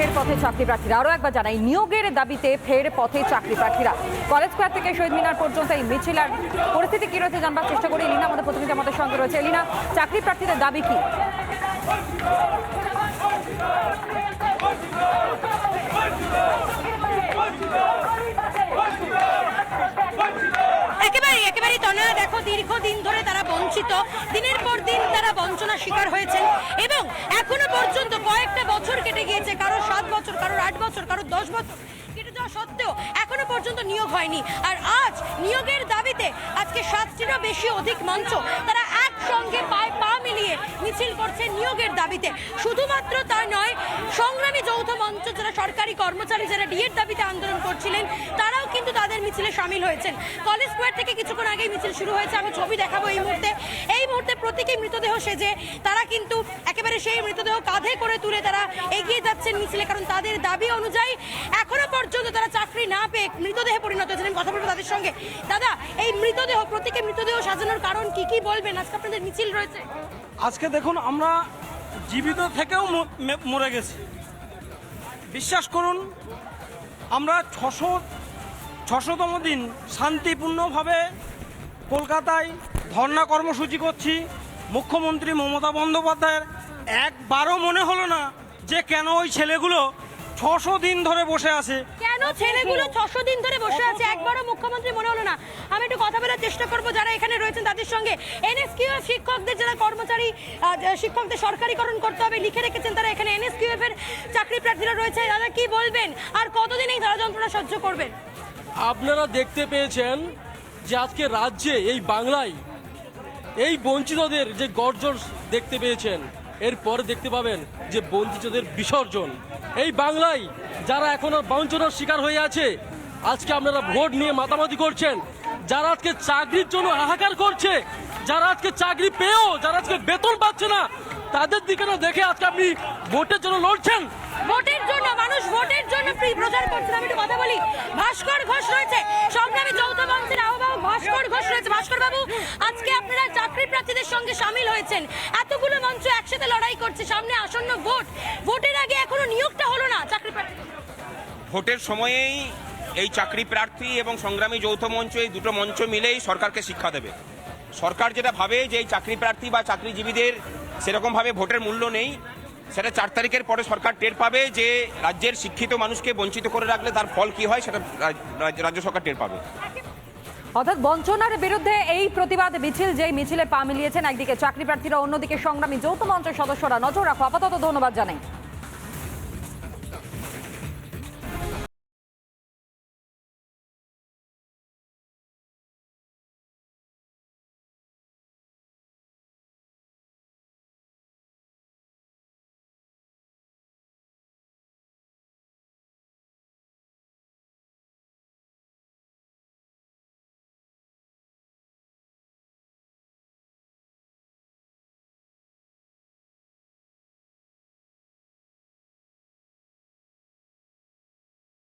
ফের পথে চাকরি প্রার্থীরা। আরও একবার জানাই, নিয়োগের দাবিতে ফের পথে চাকরি প্রার্থীরা। কলেজ স্কোয়ার থেকে শহীদ মিনার পর্যন্ত এই মিছিল আর পরিস্থিতি কি রয়েছে জানবার চেষ্টা করি। এলিনা আমাদের প্রতিনিধি আমাদের সঙ্গে রয়েছে। এলিনা, চাকরি প্রার্থীদের দাবি কি? একেবারেই তনয়া, দেখো দীর্ঘদিন ধরে তারা বঞ্চিত, দিনের পর দিন তারা বঞ্চনার শিকার হয়েছেন এবং এখনো পর্যন্ত কয়েকটা বছর কেটে গিয়েছে, কারো 7 বছর, কারো 8 বছর, কারো 10 বছর কেটে যাওয়া সত্ত্বেও এখনো পর্যন্ত নিয়োগ হয়নি। আর আজ নিয়োগের দাবিতে আজকে 7টিরও বেশি অধিক মঞ্চ তারা একসঙ্গে পায়ে পা মিলিয়ে মিছিল করছে নিয়োগের দাবিতে। শুধুমাত্র তা নয়, সংগ্রামী যৌথ মঞ্চ যারা সরকারি কর্মচারী, যারা ডিএর দাবিতে আন্দোলন করছিলেন, তারাও কিন্তু তাদের মিছিলে সামিল হয়েছেন। কলেজ স্কোয়ার থেকে কিছুক্ষণ আগেই মিছিল শুরু হয়েছে, আমি ছবি দেখাবো এই মুহূর্তে প্রতীকী মৃতদেহ সেজে তারা কিন্তু একেবারে সেই মৃতদেহ কাঁধে করে তুলে তারা এগিয়ে যাচ্ছেন মিছিলে, কারণ তাদের দাবি অনুযায়ী এখনো পর্যন্ত তারা চাকরি না পেয়ে মৃতদেহে পরিণত হয়েছেন। কথা বলবো তাদের সঙ্গে। দাদা, এই মৃতদেহ, প্রতীকী মৃতদেহ সাজানোর কারণ কি বলবেন? আজকে আপনাদের মিছিল রয়েছে। আজকে দেখুন, আমরা জীবিত থেকেও মরে গেছি। বিশ্বাস করুন, আমরা 600তম দিন শান্তিপূর্ণভাবে কলকাতায় ধর্ণা কর্মসূচি করছি। মুখ্যমন্ত্রী মমতা বন্দ্যোপাধ্যায়ের একবারও মনে হলো না যে কেন ওই ছেলেগুলো 600 দিন ধরে বসে আছে। কেন ছেলেগুলো 600 দিন ধরে বসে আছে একবারও মুখ্যমন্ত্রী মনে হলো না? আমি একটু কথা বলার চেষ্টা করবো যারা এখানে রয়েছেন তাদের সঙ্গে। এনএসকিউএফ শিক্ষকদের, যারা কর্মচারী, শিক্ষকদের সরকারিকরণ করতে হবে লিখে রেখেছেন, তারা এখানে এনএসকিউএফ এর চাকরি প্রার্থীরা রয়েছে। তারা কি বলবেন আর কতদিন এই ধারা যন্ত্রণা সহ্য করবেন? আপনারা দেখতে পেয়েছেন যে আজকে রাজ্যে, এই বাংলায় এই বঞ্চিতদের যে গর্জন দেখতে পেয়েছেন, এরপরে দেখতে পাবেন যে বঞ্চিতদের বিসর্জন। এই বাংলায় যারা এখনো বঞ্চনার শিকার হয়ে আছে, আজকে আপনারা ভোট নিয়ে মাতামাতি করছেন, যারা আজকে চাকরির জন্য হাহাকার করছে, যারা আজকে চাকরি পেয়েও যারা আজকে বেতন পাচ্ছে না, তাদের দিকে না দেখে আজকে আপনি ভোটের জন্য লড়ছেন। ভোটের জন্য মানুষ ভোটের জন্য প্রচার করছেন। আমি একটু কথা বলি। ভাস্কর ঘোষ রয়েছে, সংগ্রামী যৌথ মঞ্চের আহ্বায়ক ভাস্কর ঘোষ রয়েছে। ভাস্কর বাবু, আজকে আপনারা চাকরি প্রার্থীদের সঙ্গে সামিল হয়েছেন, এতগুলো মঞ্চ একসাথে লড়াই করছে, সামনে আসন্ন ভোটের আগে এখনো নিয়োগটা হলো না চাকরি প্রার্থী। ভোটের সময়েই এই চাকরি প্রার্থী এবং সংগ্রামী যৌথ মঞ্চ, এই দুটো মঞ্চ মিলেই সরকারকে শিক্ষা দেবে। সরকার যেটা ভাবে যে এই চাকরি প্রার্থী বা চাকরিজীবীদের সেরকমভাবে ভোটের মূল্য নেই, সেটা 4 তারিখের পরে সরকার টের পাবে যে রাজ্যের শিক্ষিত মানুষকে বঞ্চিত করে রাখলে তার ফল কি হয়, সেটা রাজ্য সরকার টের পাবে। অর্থাৎ বঞ্চনার বিরুদ্ধে এই প্রতিবাদ মিছিল, যেই মিছিলে পা মিলিয়েছেন একদিকে চাকরি প্রার্থীরা, অন্যদিকে সংগ্রামী যৌথ মঞ্চের সদস্যরা। নজর রাখো। আপাতত ধন্যবাদ জানাই।